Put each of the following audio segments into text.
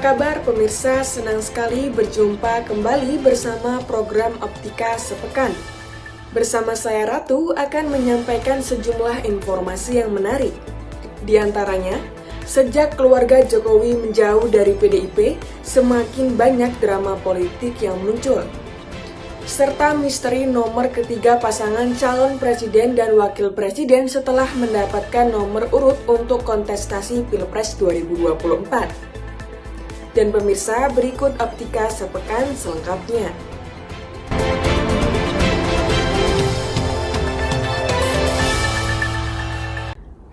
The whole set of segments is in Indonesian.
kabar pemirsa? Senang sekali berjumpa kembali bersama program Optika Sepekan. Bersama saya Ratu akan menyampaikan sejumlah informasi yang menarik. Di antaranya, sejak keluarga Jokowi menjauh dari PDIP, semakin banyak drama politik yang muncul. Serta misteri nomor ketiga pasangan calon presiden dan wakil presiden setelah mendapatkan nomor urut untuk kontestasi Pilpres 2024. Dan pemirsa, berikut Optika Sepekan selengkapnya.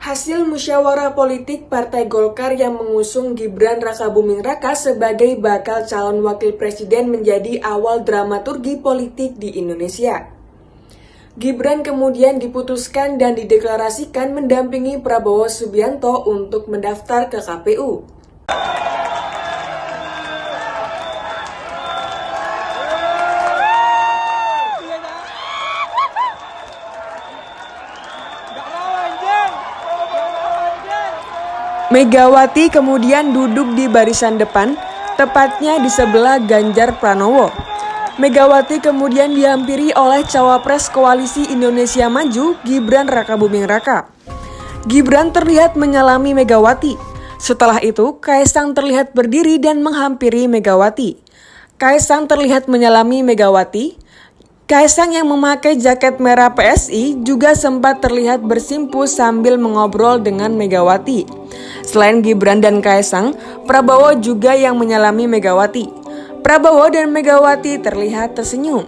Hasil musyawarah politik Partai Golkar yang mengusung Gibran Rakabuming Raka sebagai bakal calon wakil presiden menjadi awal dramaturgi politik di Indonesia. Gibran kemudian diputuskan dan dideklarasikan mendampingi Prabowo Subianto untuk mendaftar ke KPU. Megawati kemudian duduk di barisan depan, tepatnya di sebelah Ganjar Pranowo. Megawati kemudian dihampiri oleh cawapres Koalisi Indonesia Maju, Gibran Rakabuming Raka. Gibran terlihat menyalami Megawati. Setelah itu, Kaisang terlihat berdiri dan menghampiri Megawati. Kaisang terlihat menyalami Megawati. Kaisang yang memakai jaket merah PSI juga sempat terlihat bersimpu sambil mengobrol dengan Megawati. Selain Gibran dan Kaisang, Prabowo juga yang menyalami Megawati. Prabowo dan Megawati terlihat tersenyum.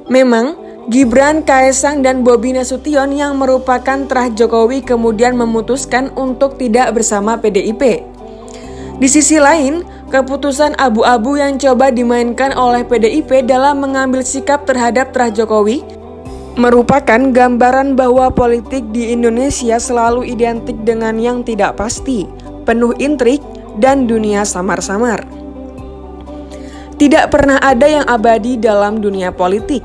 Memang, Gibran, Kaisang, dan Bobi Nasution yang merupakan terah Jokowi kemudian memutuskan untuk tidak bersama PDIP. Di sisi lain, keputusan abu-abu yang coba dimainkan oleh PDIP dalam mengambil sikap terhadap terah Jokowi merupakan gambaran bahwa politik di Indonesia selalu identik dengan yang tidak pasti, penuh intrik, dan dunia samar-samar. Tidak pernah ada yang abadi dalam dunia politik.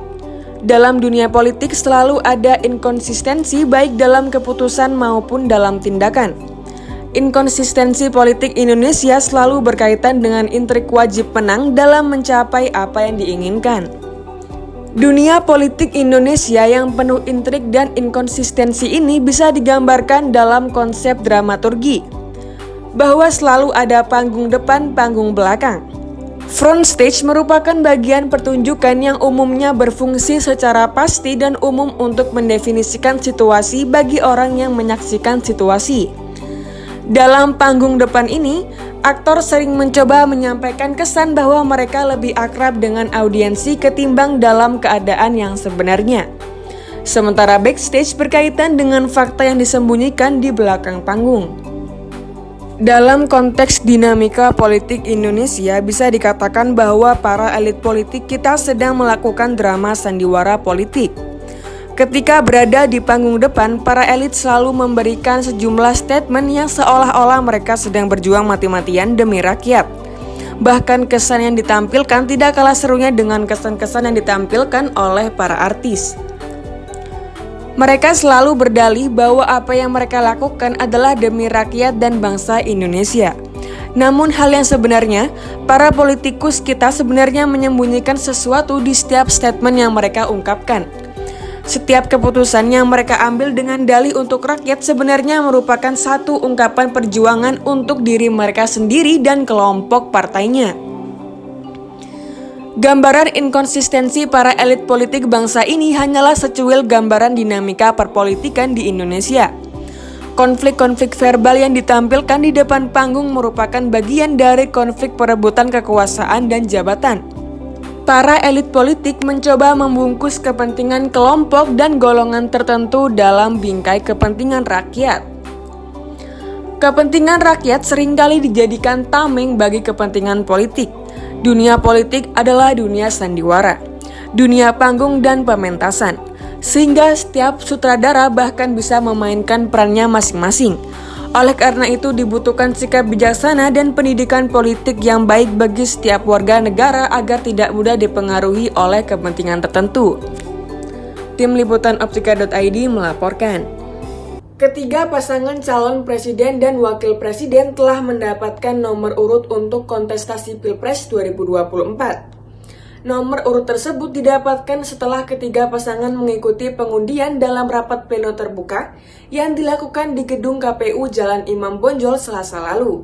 Dalam dunia politik selalu ada inkonsistensi baik dalam keputusan maupun dalam tindakan. Inkonsistensi politik Indonesia selalu berkaitan dengan intrik wajib menang dalam mencapai apa yang diinginkan. Dunia politik Indonesia yang penuh intrik dan inkonsistensi ini bisa digambarkan dalam konsep dramaturgi, bahwa selalu ada panggung depan, panggung belakang. Front stage merupakan bagian pertunjukan yang umumnya berfungsi secara pasti dan umum untuk mendefinisikan situasi bagi orang yang menyaksikan situasi. Dalam panggung depan ini, aktor sering mencoba menyampaikan kesan bahwa mereka lebih akrab dengan audiensi ketimbang dalam keadaan yang sebenarnya. Sementara backstage berkaitan dengan fakta yang disembunyikan di belakang panggung. Dalam konteks dinamika politik Indonesia, bisa dikatakan bahwa para elit politik kita sedang melakukan drama sandiwara politik. Ketika berada di panggung depan, para elit selalu memberikan sejumlah statement yang seolah-olah mereka sedang berjuang mati-matian demi rakyat. Bahkan kesan yang ditampilkan tidak kalah serunya dengan kesan-kesan yang ditampilkan oleh para artis. Mereka selalu berdalih bahwa apa yang mereka lakukan adalah demi rakyat dan bangsa Indonesia. Namun hal yang sebenarnya, para politikus kita sebenarnya menyembunyikan sesuatu di setiap statement yang mereka ungkapkan. Setiap keputusan yang mereka ambil dengan dalih untuk rakyat sebenarnya merupakan satu ungkapan perjuangan untuk diri mereka sendiri dan kelompok partainya. Gambaran inkonsistensi para elit politik bangsa ini hanyalah secuil gambaran dinamika perpolitikan di Indonesia. Konflik-konflik verbal yang ditampilkan di depan panggung merupakan bagian dari konflik perebutan kekuasaan dan jabatan. Para elit politik mencoba membungkus kepentingan kelompok dan golongan tertentu dalam bingkai kepentingan rakyat. Kepentingan rakyat seringkali dijadikan tameng bagi kepentingan politik. Dunia politik adalah dunia sandiwara, dunia panggung dan pementasan, sehingga setiap sutradara bahkan bisa memainkan perannya masing-masing. Oleh karena itu dibutuhkan sikap bijaksana dan pendidikan politik yang baik bagi setiap warga negara agar tidak mudah dipengaruhi oleh kepentingan tertentu. Tim Liputan Optika.id melaporkan. Ketiga pasangan calon presiden dan wakil presiden telah mendapatkan nomor urut untuk kontestasi Pilpres 2024. Nomor urut tersebut didapatkan setelah ketiga pasangan mengikuti pengundian dalam rapat pleno terbuka yang dilakukan di gedung KPU Jalan Imam Bonjol Selasa lalu.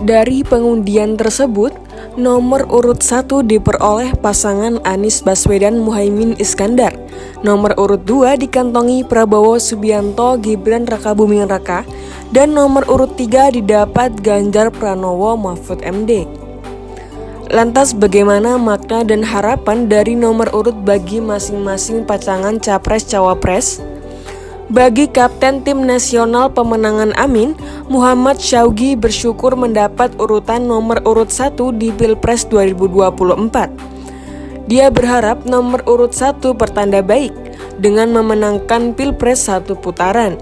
Dari pengundian tersebut, nomor urut 1 diperoleh pasangan Anies Baswedan Muhaimin Iskandar. Nomor urut 2 dikantongi Prabowo Subianto Gibran Rakabuming Raka, dan nomor urut 3 didapat Ganjar Pranowo Mahfud MD. Lantas bagaimana makna dan harapan dari nomor urut bagi masing-masing pasangan Capres-Cawapres? Bagi Kapten Tim Nasional Pemenangan Amin, Muhammad Syaugi bersyukur mendapat urutan nomor urut 1 di Pilpres 2024. Dia berharap nomor urut 1 pertanda baik dengan memenangkan Pilpres 1 putaran.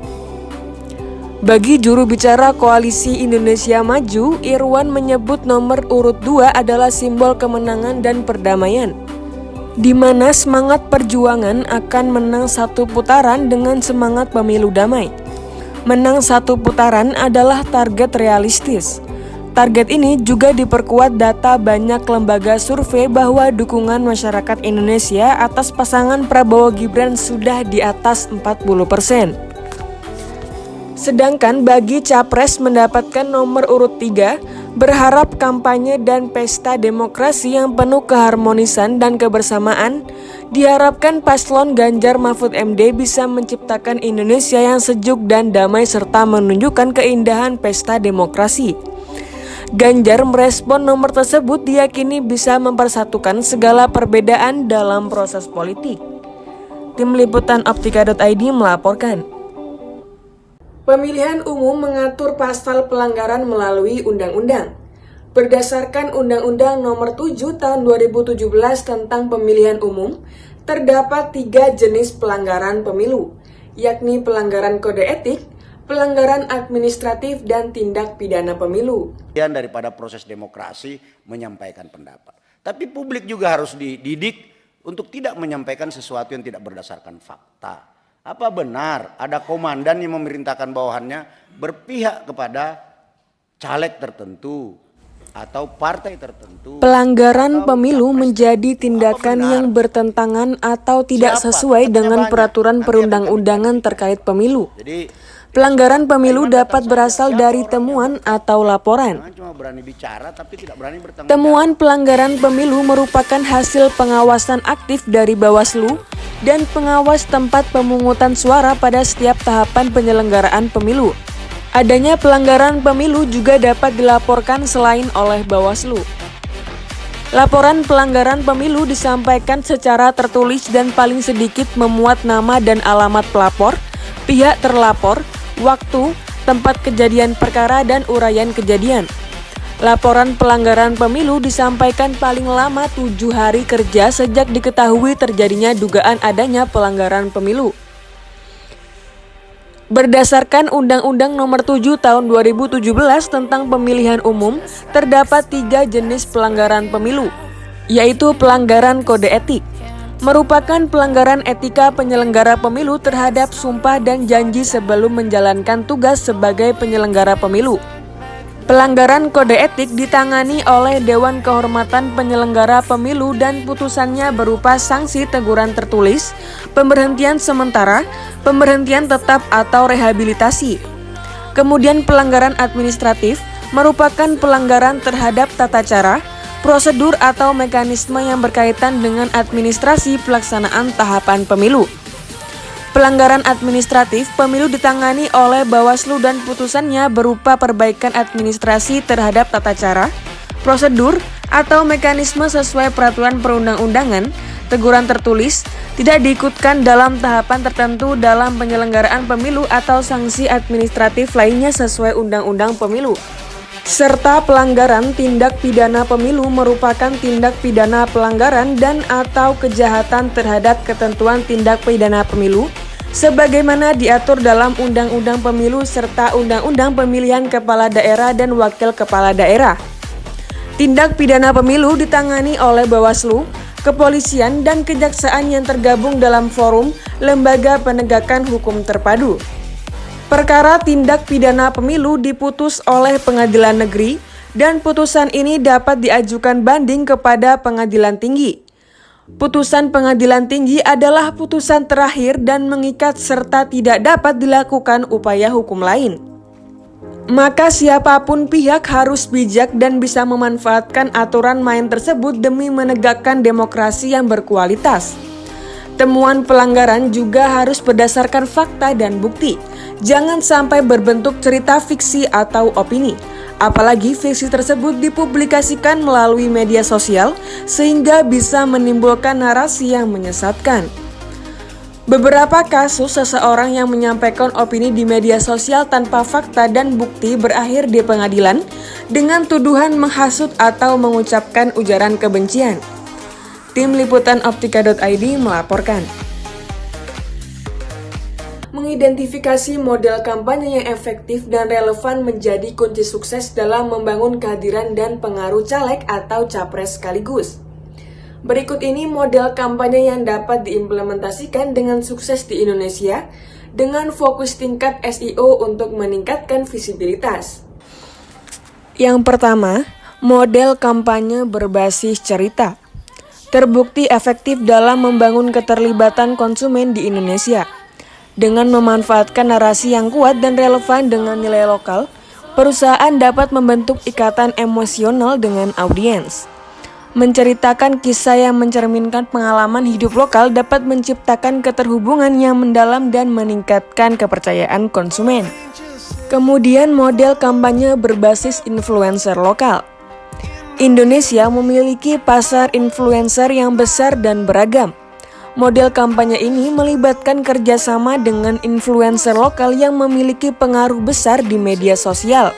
Bagi juru bicara Koalisi Indonesia Maju, Irwan menyebut nomor urut 2 adalah simbol kemenangan dan perdamaian, di mana semangat perjuangan akan menang satu putaran dengan semangat pemilu damai. Menang satu putaran adalah target realistis. Target ini juga diperkuat data banyak lembaga survei bahwa dukungan masyarakat Indonesia atas pasangan Prabowo Gibran sudah di atas 40%. Sedangkan bagi Capres mendapatkan nomor urut 3, berharap kampanye dan pesta demokrasi yang penuh keharmonisan dan kebersamaan, diharapkan paslon Ganjar Mahfud MD bisa menciptakan Indonesia yang sejuk dan damai serta menunjukkan keindahan pesta demokrasi. Ganjar merespon nomor tersebut diyakini bisa mempersatukan segala perbedaan dalam proses politik. Tim Liputan Optika.id melaporkan. Pemilihan umum mengatur pasal pelanggaran melalui undang-undang. Berdasarkan Undang-Undang Nomor 7 Tahun 2017 tentang Pemilihan Umum, terdapat 3 jenis pelanggaran pemilu, yakni pelanggaran kode etik, pelanggaran administratif, dan tindak pidana pemilu. Daripada proses demokrasi menyampaikan pendapat. Tapi publik juga harus dididik untuk tidak menyampaikan sesuatu yang tidak berdasarkan fakta. Apa benar ada komandan yang memerintahkan bawahannya berpihak kepada caleg tertentu atau partai tertentu? Pelanggaran pemilu menjadi tindakan yang bertentangan atau tidak sesuai dengan peraturan perundang-undangan terkait pemilu. Pelanggaran pemilu dapat berasal dari temuan atau laporan. Temuan pelanggaran pemilu merupakan hasil pengawasan aktif dari Bawaslu dan pengawas tempat pemungutan suara pada setiap tahapan penyelenggaraan pemilu. Adanya pelanggaran pemilu juga dapat dilaporkan selain oleh Bawaslu. Laporan pelanggaran pemilu disampaikan secara tertulis dan paling sedikit memuat nama dan alamat pelapor, pihak terlapor, waktu, tempat kejadian perkara, dan uraian kejadian. Laporan pelanggaran pemilu disampaikan paling lama 7 hari kerja sejak diketahui terjadinya dugaan adanya pelanggaran pemilu. Berdasarkan Undang-Undang Nomor 7 Tahun 2017 tentang Pemilihan Umum, terdapat 3 jenis pelanggaran pemilu, yaitu pelanggaran kode etik, merupakan pelanggaran etika penyelenggara pemilu terhadap sumpah dan janji sebelum menjalankan tugas sebagai penyelenggara pemilu. Pelanggaran kode etik ditangani oleh Dewan Kehormatan Penyelenggara Pemilu dan putusannya berupa sanksi teguran tertulis, pemberhentian sementara, pemberhentian tetap atau rehabilitasi. Kemudian pelanggaran administratif merupakan pelanggaran terhadap tata cara, prosedur atau mekanisme yang berkaitan dengan administrasi pelaksanaan tahapan pemilu. Pelanggaran administratif pemilu ditangani oleh Bawaslu dan putusannya berupa perbaikan administrasi terhadap tata cara, prosedur, atau mekanisme sesuai peraturan perundang-undangan, teguran tertulis, tidak diikutkan dalam tahapan tertentu dalam penyelenggaraan pemilu atau sanksi administratif lainnya sesuai Undang-Undang Pemilu. Serta pelanggaran tindak pidana pemilu merupakan tindak pidana pelanggaran dan atau kejahatan terhadap ketentuan tindak pidana pemilu sebagaimana diatur dalam Undang-Undang Pemilu serta Undang-Undang Pemilihan Kepala Daerah dan Wakil Kepala Daerah. Tindak pidana pemilu ditangani oleh Bawaslu, kepolisian, dan kejaksaan yang tergabung dalam forum Lembaga Penegakan Hukum Terpadu. Perkara tindak pidana pemilu diputus oleh pengadilan negeri dan putusan ini dapat diajukan banding kepada pengadilan tinggi. Putusan pengadilan tinggi adalah putusan terakhir dan mengikat serta tidak dapat dilakukan upaya hukum lain. Maka siapapun pihak harus bijak dan bisa memanfaatkan aturan main tersebut demi menegakkan demokrasi yang berkualitas. Temuan pelanggaran juga harus berdasarkan fakta dan bukti. Jangan sampai berbentuk cerita fiksi atau opini. Apalagi fiksi tersebut dipublikasikan melalui media sosial sehingga bisa menimbulkan narasi yang menyesatkan. Beberapa kasus seseorang yang menyampaikan opini di media sosial tanpa fakta dan bukti berakhir di pengadilan dengan tuduhan menghasut atau mengucapkan ujaran kebencian. Tim Liputan Optika.id melaporkan. Mengidentifikasi model kampanye yang efektif dan relevan menjadi kunci sukses dalam membangun kehadiran dan pengaruh caleg atau capres sekaligus. Berikut ini model kampanye yang dapat diimplementasikan dengan sukses di Indonesia dengan fokus tingkat SEO untuk meningkatkan visibilitas. Yang pertama, model kampanye berbasis cerita. Terbukti efektif dalam membangun keterlibatan konsumen di Indonesia. Dengan memanfaatkan narasi yang kuat dan relevan dengan nilai lokal, perusahaan dapat membentuk ikatan emosional dengan audiens. Menceritakan kisah yang mencerminkan pengalaman hidup lokal dapat menciptakan keterhubungan yang mendalam dan meningkatkan kepercayaan konsumen. Kemudian model kampanye berbasis influencer lokal. Indonesia memiliki pasar influencer yang besar dan beragam. Model kampanye ini melibatkan kerjasama dengan influencer lokal yang memiliki pengaruh besar di media sosial.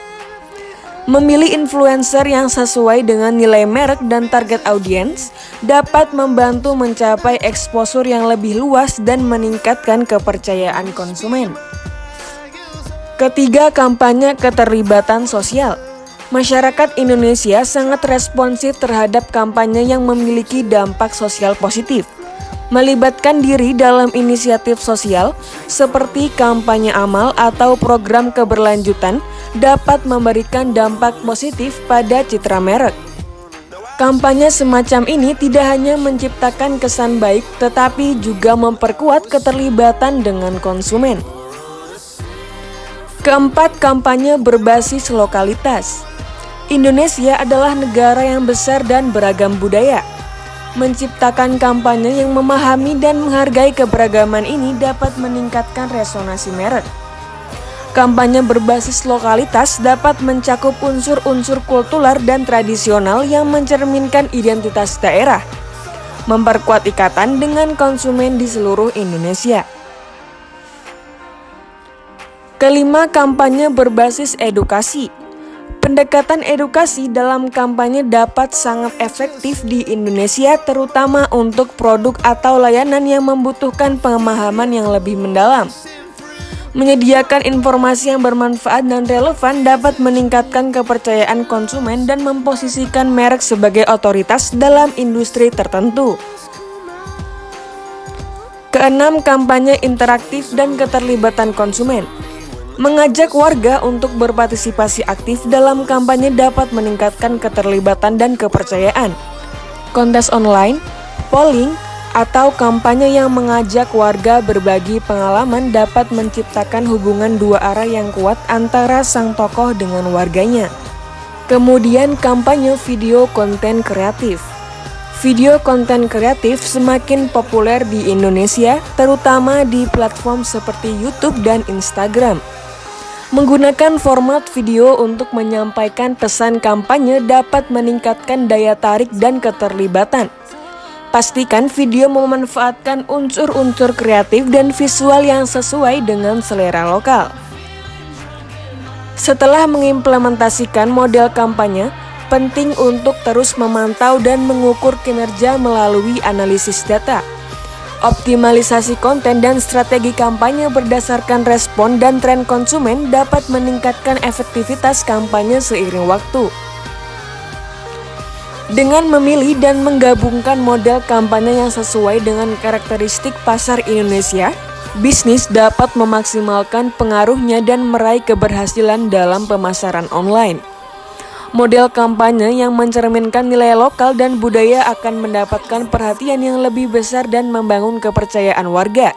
Memilih influencer yang sesuai dengan nilai merek dan target audiens dapat membantu mencapai eksposur yang lebih luas dan meningkatkan kepercayaan konsumen. Ketiga, kampanye keterlibatan sosial. Masyarakat Indonesia sangat responsif terhadap kampanye yang memiliki dampak sosial positif. Melibatkan diri dalam inisiatif sosial seperti kampanye amal atau program keberlanjutan dapat memberikan dampak positif pada citra merek. Kampanye semacam ini tidak hanya menciptakan kesan baik tetapi juga memperkuat keterlibatan dengan konsumen. Keempat, kampanye berbasis lokalitas. Indonesia adalah negara yang besar dan beragam budaya. Menciptakan kampanye yang memahami dan menghargai keberagaman ini dapat meningkatkan resonansi merek. Kampanye berbasis lokalitas dapat mencakup unsur-unsur kultural dan tradisional yang mencerminkan identitas daerah, memperkuat ikatan dengan konsumen di seluruh Indonesia. Kelima, kampanye berbasis edukasi. Pendekatan edukasi dalam kampanye dapat sangat efektif di Indonesia, terutama untuk produk atau layanan yang membutuhkan pemahaman yang lebih mendalam. Menyediakan informasi yang bermanfaat dan relevan dapat meningkatkan kepercayaan konsumen dan memposisikan merek sebagai otoritas dalam industri tertentu. Keenam, kampanye interaktif dan keterlibatan konsumen. Mengajak warga untuk berpartisipasi aktif dalam kampanye dapat meningkatkan keterlibatan dan kepercayaan. Kontes online, polling, atau kampanye yang mengajak warga berbagi pengalaman dapat menciptakan hubungan dua arah yang kuat antara sang tokoh dengan warganya. Kemudian kampanye video konten kreatif. Video konten kreatif semakin populer di Indonesia, terutama di platform seperti YouTube dan Instagram. Menggunakan format video untuk menyampaikan pesan kampanye dapat meningkatkan daya tarik dan keterlibatan. Pastikan video memanfaatkan unsur-unsur kreatif dan visual yang sesuai dengan selera lokal. Setelah mengimplementasikan model kampanye, penting untuk terus memantau dan mengukur kinerja melalui analisis data. Optimalisasi konten dan strategi kampanye berdasarkan respon dan tren konsumen dapat meningkatkan efektivitas kampanye seiring waktu. Dengan memilih dan menggabungkan model kampanye yang sesuai dengan karakteristik pasar Indonesia, bisnis dapat memaksimalkan pengaruhnya dan meraih keberhasilan dalam pemasaran online. Model kampanye yang mencerminkan nilai lokal dan budaya akan mendapatkan perhatian yang lebih besar dan membangun kepercayaan warga,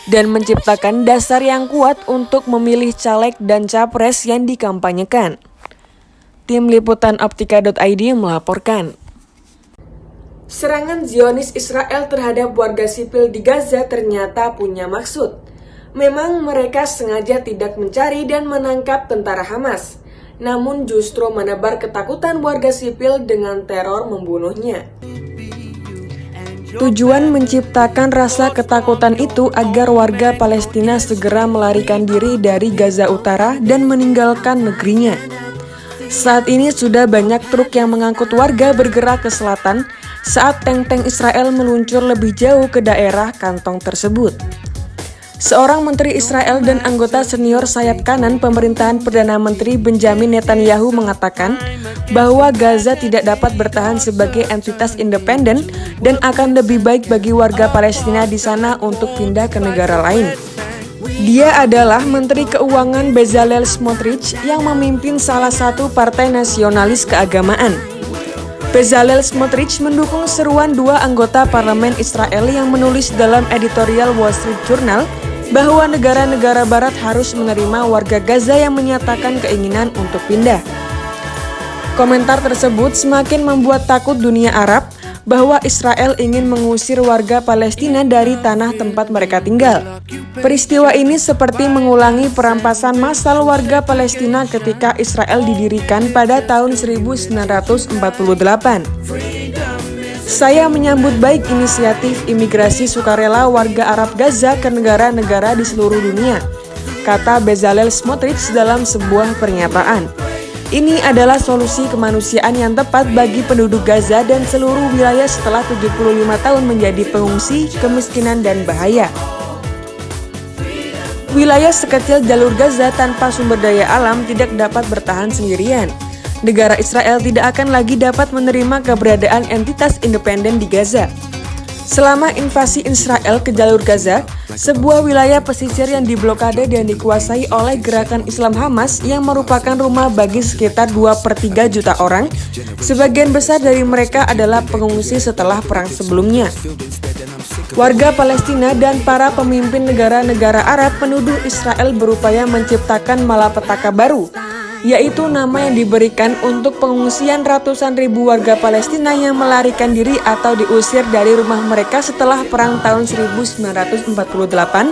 dan menciptakan dasar yang kuat untuk memilih caleg dan capres yang dikampanyekan. Tim Liputan Optika.id melaporkan. Serangan Zionis Israel terhadap warga sipil di Gaza ternyata punya maksud. Memang mereka sengaja tidak mencari dan menangkap tentara Hamas, namun justru menebar ketakutan warga sipil dengan teror membunuhnya. Tujuan menciptakan rasa ketakutan itu agar warga Palestina segera melarikan diri dari Gaza Utara dan meninggalkan negerinya. Saat ini sudah banyak truk yang mengangkut warga bergerak ke selatan saat tank-tank Israel meluncur lebih jauh ke daerah kantong tersebut. Seorang menteri Israel dan anggota senior sayap kanan pemerintahan Perdana Menteri Benjamin Netanyahu mengatakan bahwa Gaza tidak dapat bertahan sebagai entitas independen dan akan lebih baik bagi warga Palestina di sana untuk pindah ke negara lain. Dia adalah Menteri Keuangan Bezalel Smotrich yang memimpin salah satu partai nasionalis keagamaan. Bezalel Smotrich mendukung seruan dua anggota parlemen Israel yang menulis dalam editorial Wall Street Journal bahwa negara-negara barat harus menerima warga Gaza yang menyatakan keinginan untuk pindah. Komentar tersebut semakin membuat takut dunia Arab bahwa Israel ingin mengusir warga Palestina dari tanah tempat mereka tinggal. Peristiwa ini seperti mengulangi perampasan massal warga Palestina ketika Israel didirikan pada tahun 1948. Saya menyambut baik inisiatif imigrasi sukarela warga Arab Gaza ke negara-negara di seluruh dunia, kata Bezalel Smotrich dalam sebuah pernyataan. Ini adalah solusi kemanusiaan yang tepat bagi penduduk Gaza dan seluruh wilayah setelah 75 tahun menjadi pengungsi, kemiskinan, dan bahaya. Wilayah sekecil jalur Gaza tanpa sumber daya alam tidak dapat bertahan sendirian. Negara Israel tidak akan lagi dapat menerima keberadaan entitas independen di Gaza. Selama invasi Israel ke jalur Gaza, sebuah wilayah pesisir yang diblokade dan dikuasai oleh gerakan Islam Hamas yang merupakan rumah bagi sekitar 2/3 juta orang, sebagian besar dari mereka adalah pengungsi setelah perang sebelumnya. Warga Palestina dan para pemimpin negara-negara Arab menuduh Israel berupaya menciptakan malapetaka baru, yaitu nama yang diberikan untuk pengungsian ratusan ribu warga Palestina yang melarikan diri atau diusir dari rumah mereka setelah perang tahun 1948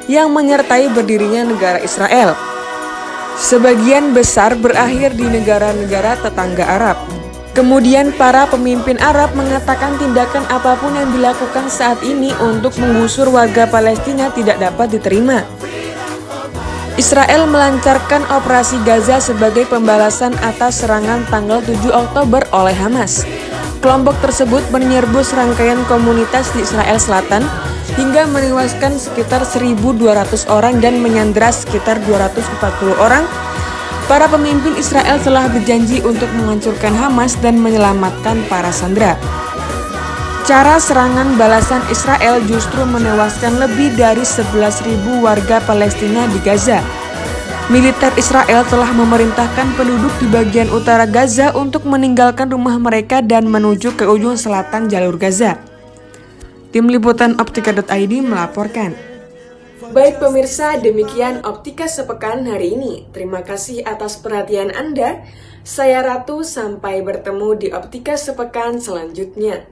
yang menyertai berdirinya negara Israel. Sebagian besar berakhir di negara-negara tetangga Arab. Kemudian para pemimpin Arab mengatakan tindakan apapun yang dilakukan saat ini untuk menggusur warga Palestina tidak dapat diterima. Israel melancarkan operasi Gaza sebagai pembalasan atas serangan tanggal 7 Oktober oleh Hamas. Kelompok tersebut menyerbu serangkaian komunitas di Israel Selatan hingga menewaskan sekitar 1.200 orang dan menyandera sekitar 240 orang. Para pemimpin Israel telah berjanji untuk menghancurkan Hamas dan menyelamatkan para sandera. Cara serangan balasan Israel justru menewaskan lebih dari 11.000 warga Palestina di Gaza. Militer Israel telah memerintahkan penduduk di bagian utara Gaza untuk meninggalkan rumah mereka dan menuju ke ujung selatan jalur Gaza. Tim Liputan Optika.id melaporkan. Baik pemirsa, demikian Optika Sepekan hari ini. Terima kasih atas perhatian Anda. Saya Ratu, sampai bertemu di Optika Sepekan selanjutnya.